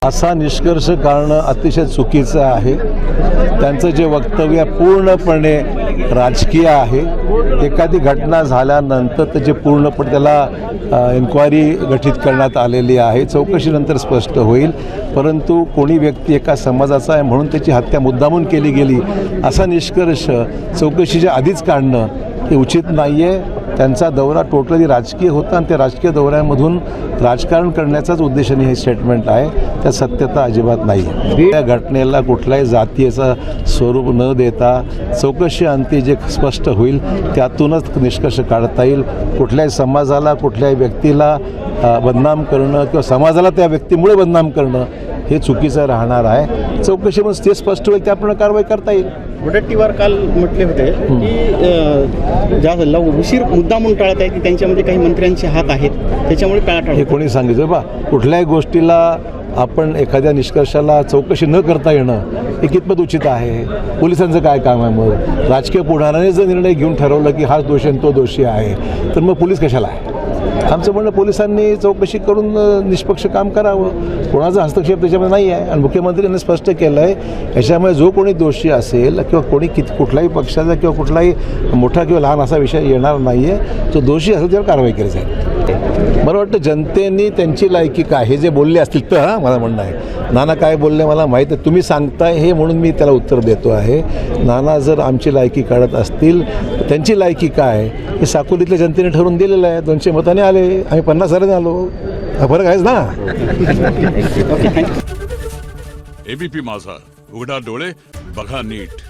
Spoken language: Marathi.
असा निष्कर्ष काढणं अतिशय चुकीचं आहे। त्यांचं जे वक्तव्य पूर्णपणे राजकीय आहे। एखादी घटना झाल्यानंतर त्याचे पूर्णपणे त्याला इन्क्वायरी गठीत करण्यात आलेली आहे। चौकशीनंतर स्पष्ट होईल। परंतु कोणी व्यक्ती एका समाजाचा आहे म्हणून त्याची हत्या मुद्दामून केली गेली असा निष्कर्ष चौकशीच्या आधीच काढणं हे उचित नाही आहे। त्यांचा दौरा टोटली राजकीय होता आणि त्या राजकीय दौऱ्यामधून राजकारण करण्याचाच उद्देशाने हे स्टेटमेंट आहे। त्या सत्यता अजिबात नाही। या घटनेला कुठल्याही जातीचं स्वरूप न देता चौकशी अंती जे स्पष्ट होईल त्यातूनच निष्कर्ष काढता येईल। कुठल्याही समाजाला कुठल्याही व्यक्तीला बदनाम करणं किंवा समाजाला त्या व्यक्तीमुळे बदनाम करणं हे चुकीचं राहणार आहे। चौकशीमध्ये ते स्पष्ट होईल त्याप्रमाणे कारवाई करता येईल। वडेट्टीवार काल म्हटले होते की ज्या उशीर मुद्दामून टाळत आहे की त्यांच्यामध्ये काही मंत्र्यांचे हात आहेत त्याच्यामुळे टाळाटाळ। हे कोणी सांगितलं बा? कुठल्याही गोष्टीला आपण एखाद्या निष्कर्षाला चौकशी न करता येणं हे कितपत उचित आहे? पोलिसांचं काय काम आहे? मग राजकीय पुढाऱ्याने जर निर्णय घेऊन ठरवलं की हा दोषी आणि तो दोषी आहे तर मग पोलीस कशाला आहे? आमचं म्हणणं पोलिसांनी चौकशी करून निष्पक्ष काम करावं। कोणाचा हस्तक्षेप त्याच्यामध्ये नाही आहे आणि मुख्यमंत्र्यांनी स्पष्ट केलं आहे याच्यामुळे जो कोणी दोषी असेल किंवा कोणी कुठलाही पक्षाचा किंवा कुठलाही मोठा किंवा लहान असा विषय येणार नाही आहे। जो दोषी असेल त्यावर कारवाई केली जाईल। मला वाटतं जनतेने त्यांची लायकी काय हे जे बोलले असतील तर मला म्हणणं आहे। नाना काय बोलले मला माहीत आहे, तुम्ही सांगताय हे म्हणून मी त्याला उत्तर देतो आहे। नाना जर आमची लायकी काढत असतील त्यांची लायकी काय हे साकोलीतल्या जनतेने ठरवून दिलेलं आहे। 200 मताने आले, आम्ही 50,000 आलो। हा फरक आहेच ना। एबीपी माझा, उघडा डोळे बघा नीट।